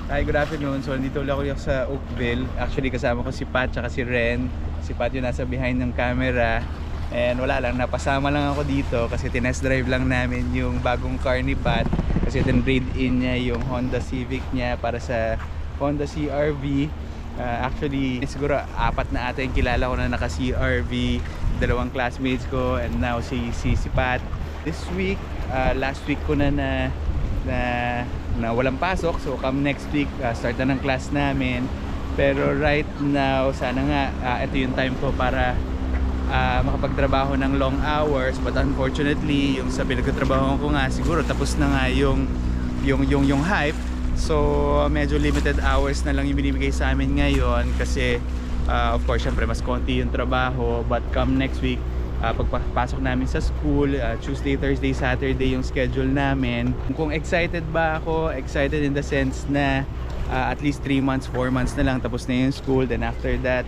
Hi, good afternoon. So, nandito ulit ako sa Oakville. Actually, kasama ko si Pat at si Ren. Si Pat yung nasa behind ng camera. And wala lang, napasama lang ako dito kasi tinest drive lang namin yung bagong car ni Pat. Kasi tin-trade in niya yung Honda Civic niya para sa Honda CR-V. Actually, siguro 4 na ata yung kilala ko na naka CR-V. 2 classmates ko and now si Pat. This week, last week ko na walang pasok, so come next week start na ng class namin. Pero right now sana nga ito yung time ko para makapagtrabaho ng long hours, but unfortunately yung sa pinagtatrabaho ko nga siguro tapos na nga yung hype, so medyo limited hours na lang yung binibigay sa amin ngayon kasi of course syempre mas konti yung trabaho. But come next week, pagpasok namin sa school, Tuesday, Thursday, Saturday yung schedule namin. Kung excited ba ako, excited in the sense na at least 3 months, 4 months na lang tapos na yung school. Then after that,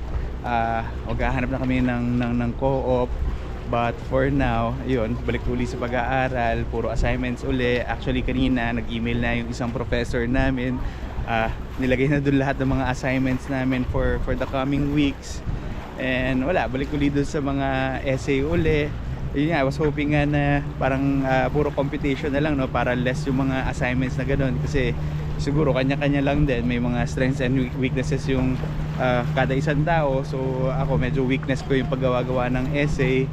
maghahanap na kami ng co-op. But for now, yun, balik uli sa pag-aaral, puro assignments uli. Actually kanina nag-email na yung isang professor namin, nilagay na doon lahat ng mga assignments namin for the coming weeks. And wala, balik uli dun sa mga essay uli. Yun nga, I was hoping nga na parang puro computation na lang, no? Para less yung mga assignments na gano'n. Kasi siguro kanya-kanya lang din. May mga strengths and weaknesses yung kada isang tao. So ako medyo weakness ko yung paggawa-gawa ng essay.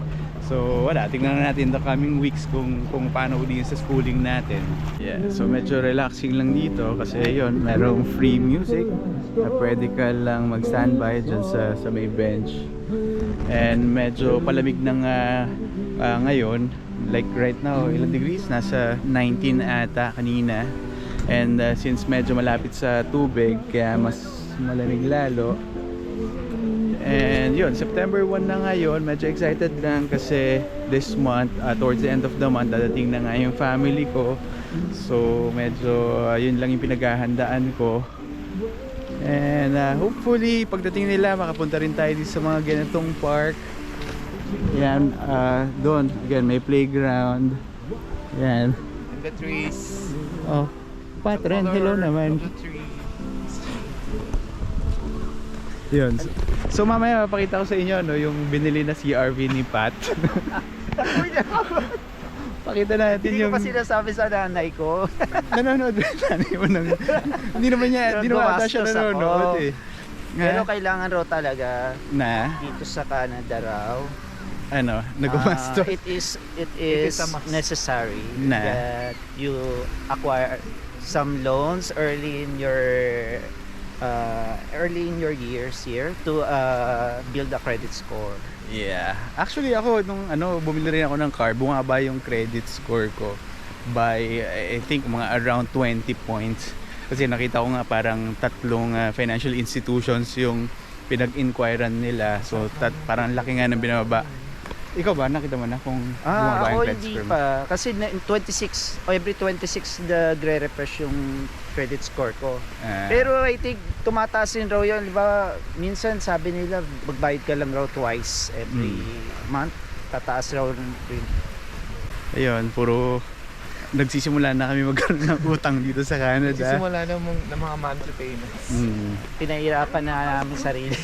So wala, tingnan natin the coming weeks kung paano uli yung sa schooling natin. Yeah, so medyo relaxing lang dito kasi yun, merong free music na pwede ka lang mag-standby dyan sa may bench. And medyo palamig na nga ngayon. Like right now, ilang degrees? Nasa 19 ata kanina. And since medyo malapit sa tubig, kaya mas malamig lalo. And yun, September 1 na ngayon, medyo excited lang kasi this month, towards the end of the month, dadating na nga yung family ko. So medyo yun lang yung pinaghahandaan ko. And hopefully pagdating nila makapunta rin tayo dito sa mga ganitong park. Yan, doon again may playground. Yan. And the trees. Oh, Patren, hello naman. Yun. So mamaya mapakita ko sa inyo no, yung binili na CR-V ni Pat. Pakita natin Hindi yung... ko pa sinasabi sa nanay ko. Nanonood ba yung nanay mo nang... Hindi naman ata siya Gumastos nanonood ako. eh. Pero kailangan raw talaga Na? dito sa Canada raw. Ano? Nagumastos? It is a must. necessary Na? that you acquire some loans early in your years here to build a credit score. Yeah. Actually ako nung bumili rin ako ng car, bumaba yung credit score ko by I think mga around 20 points. Kasi nakita ko nga parang 3 financial institutions yung pinag-inquiran nila. So parang laki nga ng binababa. Ikaw ba nakita mo na kung bumaba yung Ako credit hindi score mo? pa. Kasi 26, every 26 nagre-refresh yung credit score ko. Pero I think tumataas din raw yun. Diba, minsan sabi nila magbayad ka lang raw twice every month. Tataas raw rin. Ayun, puro nagsisimula na kami magkaroon ng utang dito sa Canada. Nagsisimula ng mga monthly payments. Pinahirapan na namin sarili.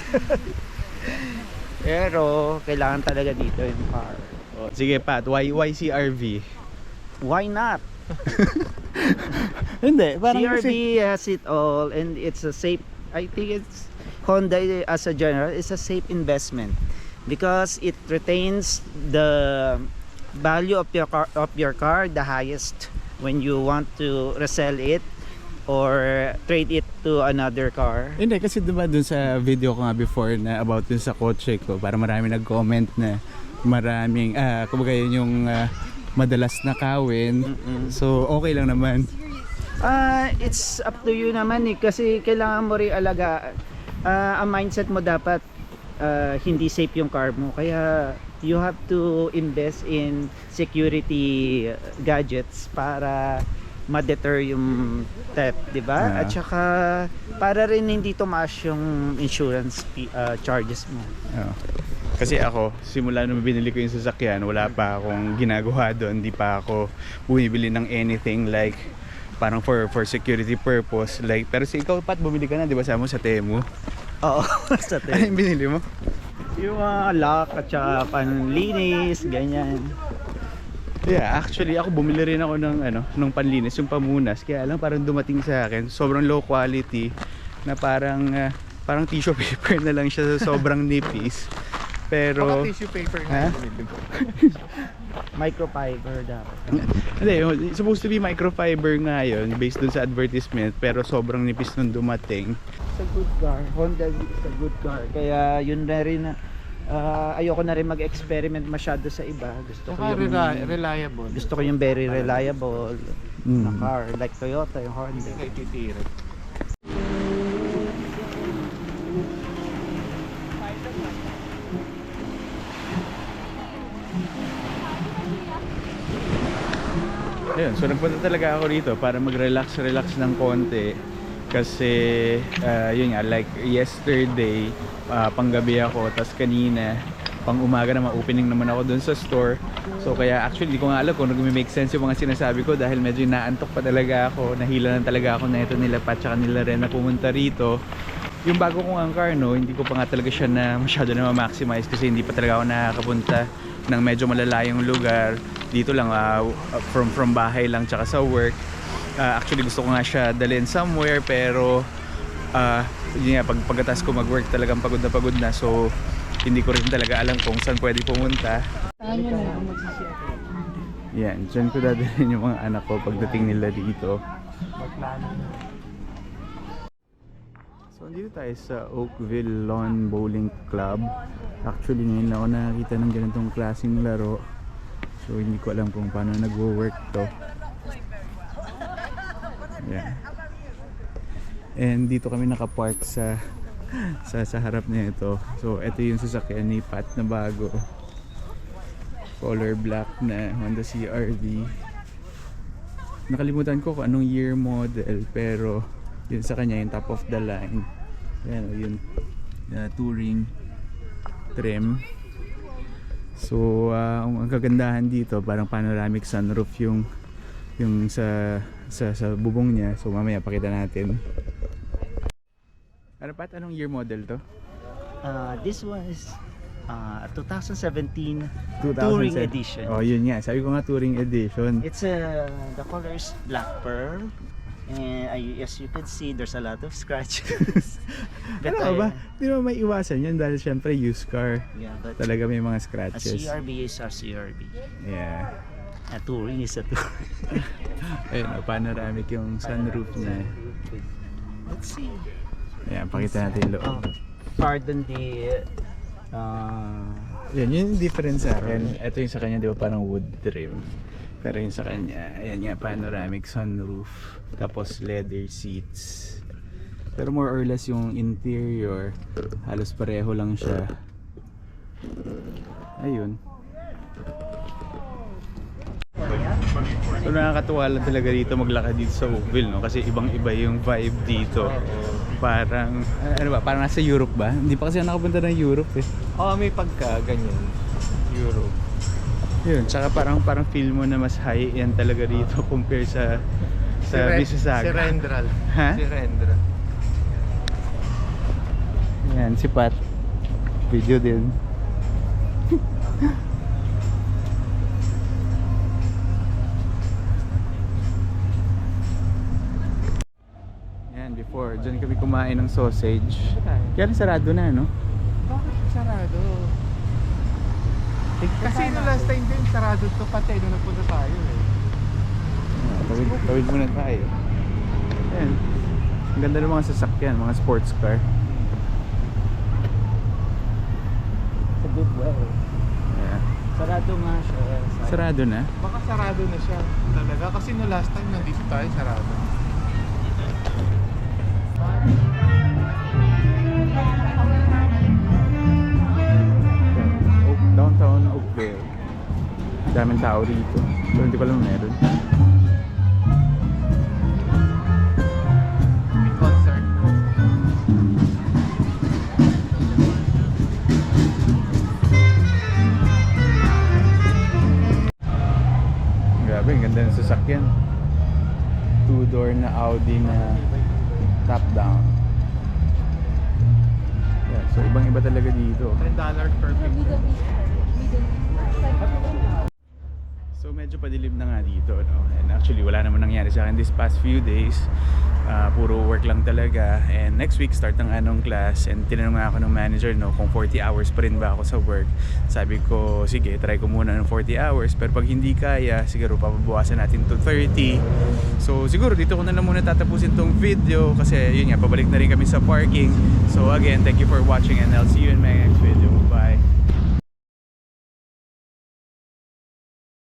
Pero kailangan talaga dito yung car. Sige Pat, why CR-V? Why not? Hindi, parang CR-V kasi... has it all and it's a safe, I think it's Honda as a general is a safe investment because it retains the value of your car the highest when you want to resell it or trade it to another car. Hindi, kasi diba dun sa video ko nga before na about dun sa kotse ko, para marami nag-comment na maraming, kumbaga yun yung madalas na kawin. So okay lang naman. It's up to you naman eh, kasi kailangan mo rin alaga. Ang mindset mo dapat hindi safe yung car mo, kaya you have to invest in security gadgets para ma-deter yung theft, di ba? At saka para rin hindi tumaas yung insurance charges mo. Kasi ako, simula nung binili ko yung sasakyan, wala pa akong ginagawa doon, hindi pa ako bumibili ng anything like parang for security purpose. Like, pero si ikaw, Pat, bumili ka na, di ba, sa mo sa Temu? Oo, sa Ano yung binili mo? Yung mga lock at saka panlinis, ganyan. Yeah, actually ako bumili rin ako ng nung panlinis, yung pamunas. Kaya lang parang dumating sa akin, sobrang low quality na parang tissue paper na lang siya, sobrang nipis. Pero Baka tissue paper Ha? na binili mo. Microfiber dapat. hindi, supposed to be microfiber nga yun based dun sa advertisement, pero sobrang nipis nung dumating. It's a good car. Honda is a good car. Kaya yun na rin ayoko na rin mag-experiment masyado sa iba. Gusto ko Saka yung reliable. gusto ko yung very reliable na Mm. car like Toyota, yung Honda. Hindi kayo titirin. Ayun, so nagpunta talaga ako rito para mag-relax ng konti kasi yun nga, like yesterday panggabi ako, tas kanina pang umaga na ma-opening naman ako dun sa store. So kaya actually di ko nga alam kung nag-make sense yung mga sinasabi ko dahil medyo naantok pa talaga ako, nahila na talaga ako na ito nila Pat tsaka nila rin na pumunta rito. Yung bago kong ang car, no, hindi ko pa nga talaga siya na masyado na ma-maximize kasi hindi pa talaga ako nakakapunta ng medyo malalayong lugar. Dito lang, from bahay lang tsaka sa work. Actually gusto ko nga siya dalhin somewhere pero yun nga, pagkatas ko mag-work talagang pagod na, so hindi ko rin talaga alam kung saan pwede pumunta. Yan, dyan ko dadalhin yung mga anak ko pagdating nila dito. Magplano na. So dito tayo sa Oakville Lawn Bowling Club. Actually ngayon lang ako nakakita ng ganitong klaseng laro. So hindi ko alam kung paano nagwo-work to. Yeah. And dito kami nakapark sa harap nito. So ito yung sasakyan ni Pat na bago. Color black na Honda CR-V. Nakalimutan ko kung anong year model pero yun sa kanya yung top of the line. Yan o yun. Touring trim. So ang kagandahan dito parang panoramic sunroof yung sa bubong niya. So mamaya pakita natin. Ano Pat, anong year model to? This was 2017 Touring Edition. Oh yun nga, sabi ko nga Touring Edition. It's the color is black pearl, and as you can see, there's a lot of scratches. But Ano ba? Hindi naman may iwasan yun dahil syempre used car. yeah, but Talaga may mga a scratches. CRB is a CRB. Yeah. A Touring is a Touring. Ayun, panoramic yung sunroof niya. Let's see. Ayan, pakita natin yung loob. Pardon the Yan, yun yung difference sa akin. Ito yung sa kanya, di ba, parang wood trim. Pero yung sa kanya, ayan nga, panoramic sunroof. Tapos leather seats. Pero more or less yung interior, halos pareho lang siya. Ayun. So nakakatuwa lang talaga dito maglakad dito sa Oakville, no? Kasi ibang-iba yung vibe dito. Parang, ano ba, parang nasa Europe ba? Hindi pa kasi ako nakapunta ng Europe eh. May pagka ganyan. Euro. Yun, tsaka parang feel mo na mas high yan talaga dito compare sa Mississauga. Si Rendral. Ha? Si Rendral. Yan, si Pat. Video din. Yan, before, dyan kami kumain ng sausage. Kaya lang sarado na, no? Bakit sarado? Kasi no last time din sarado to pati nung nagpunta tayo eh. Tawid muna tayo. Yan. Ang ganda ng mga sasakyan, mga sports car. It's a good way. Yeah. Sarado nga siya. Sarado na? Baka sarado na siya talaga kasi no last time nandito tayo sarado. Downtown Oakville. Daming tao rito. Pero hindi ko alam meron. May concert. Grabe, ang ganda ng sasakyan. 2 door na Audi na top down. Yeah, so ibang iba talaga dito. $10 per picture. So medyo padilim na nga dito, no? And actually wala naman nangyari sa akin this past few days. Puro work lang talaga. And next week start ng anong class. And tinanong nga ako ng manager, no, kung 40 hours pa rin ba ako sa work. Sabi ko, sige, try ko muna ng 40 hours. Pero pag hindi kaya, siguro papabawasan natin to 30. So siguro dito ko na lang muna tatapusin tong video. Kasi yun nga, pabalik na rin kami sa parking. So again, thank you for watching and I'll see you in my next video. Bye!